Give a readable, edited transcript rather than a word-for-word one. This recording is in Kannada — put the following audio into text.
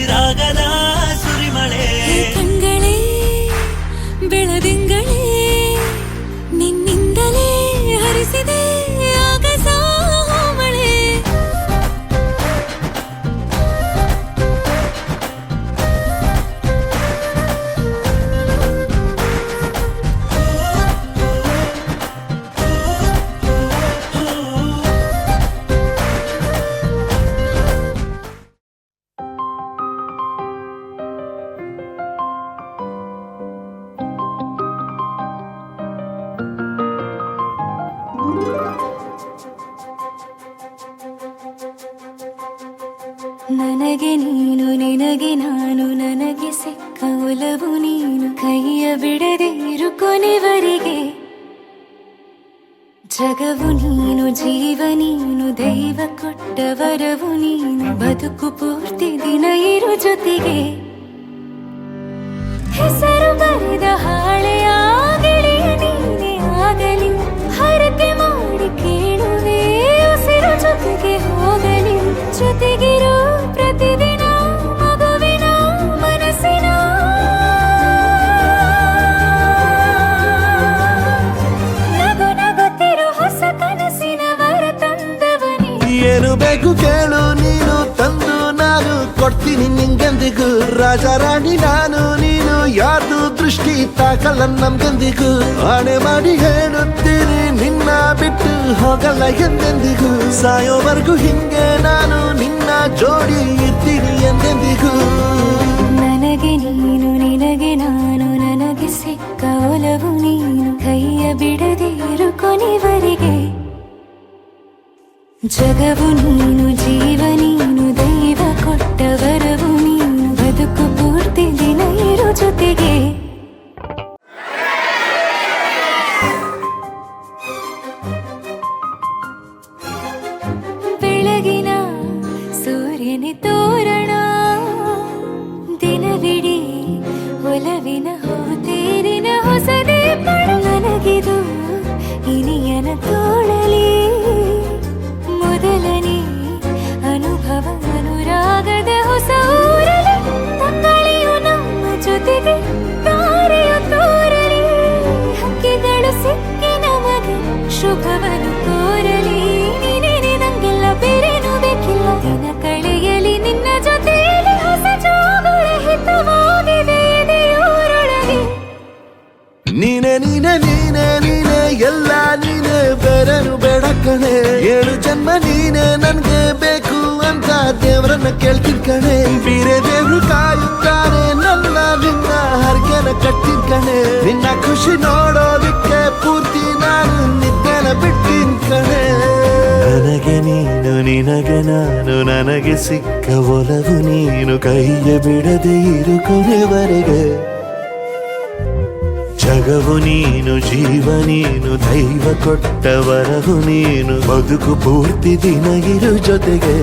ರಾಗದ ಸುರಿಮಳೆ ಕಂಗಳೇ ಬೆಳದಿಂಗಳೇ ನಿನ್ನಿಂದಲೇ ಹರಿಸಿದೆ ಆಗಸ ಮಳೆ ನನಗೆ ನೀನು ನಿನಗೆ ನಾನು ನನಗೆ ಸಿಕ್ಕ ಒಲವು ನೀನು ಕೈಯ ಬಿಡದೆ ಇರು ಕೊನೆವರೆಗೆ ಜಗವು ನೀನು ಜೀವ ನೀನು ದೈವ ಕೊಟ್ಟ ವರವು ನೀನು ಬದುಕು ಪೂರ್ತಿ ದಿನ ಇರು ಜೊತೆಗೆ ಹೆಸರು ಬರೆದ ಹಾಳೆಯ ಗೆಳೆಯ ನೀನೇ ಆಗಲಿ ಹರಕೆ ಮಾಡಿ ಕೇಳುವೆ ಉಸಿರು ಜೊತೆಗೆ ಹೋಗಲಿ ಜೊತೆಗಿರೋ ಪ್ರತಿದಿನ ಮಗುವಿನ ಮನಸ್ಸಿನ ನಗು ನಗುತ್ತಿರೋ ಹೊಸ ಕನಸಿನ ವರ ತಂದವನೇ ಏನು ಬೇಕು ಕೇಳು ನೀನು ತಂದು ನಾನು ಕೊಡ್ತೀನಿ ನಿಂಗೆಂದಿಗೂ ರಾಜ ರಾಣಿ ನಾನು ನೀನು ಯಾರ್ದು ದೃಷ್ಟಿ ತಾಕಲ್ಲ ನಮ್ಗೆಂದಿಗೂ ಆಣೆ ಮಾಡಿ ಹೇಳುತ್ತೀನಿ ನಿನ್ನ ಬಿಟ್ಟು ಹೋಗಲ್ಲ ಎಂದೆಂದಿಗೂ ಸಾಯೋವರೆಗೂ ಹಿಂಗೆ ನಾನು ನಿನ್ನ ಜೋಡಿ ಇರ್ತೀನಿ ಎಂದೆಂದಿಗೂ ನನಗೆ ನೀನು ನಿನಗೆ ನಾನು ನನಗೆ ಸಿಕ್ಕ ಒಲವು ನೀನು ಕೈಯ ಬಿಡದೆ ಇರು ಕೊನೆವರೆಗೆ ಜಗವು ನೀನು ಜೀವ ನೀನು ದೈವ ಕೊಟ್ಟ ವರವು ನೀನು ಬದುಕು ಪೂರ್ತಿ ದಿನ ಇರು ಜೊತೆಗೆ ಬೆಳಗಿನ ಸೂರ್ಯನ ತೋರಣ ದಿನವಿಡೀ ಒಲವಿನ ಹೋತೇರಿನ ಹೊಸದೇ ಪಡ ನನಗಿದು ಇನಿಯನ ತೋಳಲಿ ಮೊದಲನೇ ಅನುಭವ ಅನುರಾಗದ ಹೊಸ ಊರಲಿ ತಂಗಳಿಯು ನಮ್ಮ ಜೊತೆಗೆ ತಾರೆಯು ತೋರಲಿ ಹಕ್ಕಿಗಳು ಸಿಕ್ಕಿ ನಮಗೆ ಶುಭವನ್ನು ಕೋರಲಿ ನೀನೇ ನಂಗೆಲ್ಲ ಬೇರೇನು ಬೇಕಿಲ್ಲ ದಿನ ಕಳೆಯಲಿ ನಿನ್ನ ಜೊತೆಯಲ್ಲಿ ಹೊಸ ಜೋಗುಳ ಹಿತವಾಗಿದೆ ದೇವರೊಳಗೆ ನೀನೆ ನೀನೆ ನೀನೆ ನೀನೆ ಎಲ್ಲ ನೀನೆ ಬೇರೆನು ಬೇಡ ಕಣೆ ಏಳು ಜನ್ಮ ನೀನೆ ನನ್ಗೆ ಬೇಕು ಅಂತ ದೇವರನ್ನ ಕೇಳ್ತೀನಿ ಕಣೆ ಬೇರೆ ದೇವ್ರು ಕಾಯುತ್ತಾರೆ ನನ್ನ ನಿನ್ನ ಹರ್ಗೆನ ಕಟ್ಟಿನ ಕಣೆ ನಿನ್ನ ಖುಷಿ ನೋಡೋದಕ್ಕೆ ಪೂರ್ತಿ ನಾನು ನಿದ್ದೆನ ಬಿಟ್ಟಿನ್ ಕಣೆ ನನಗೆ ನೀನು ನಿನಗೆ ನಾನು ನನಗೆ ಸಿಕ್ಕ ಒಲವು ನೀನು ಕೈಯ ಬಿಡದೆ ಇರು ಕೊನೆವರೆಗೆ ಜಗವು ನೀನು ಜೀವ ನೀನು ದೈವ ಕೊಟ್ಟ ವರವು ನೀನು ಬದುಕು ಪೂರ್ತಿ ದಿನ ಇರು ಜೊತೆಗೆ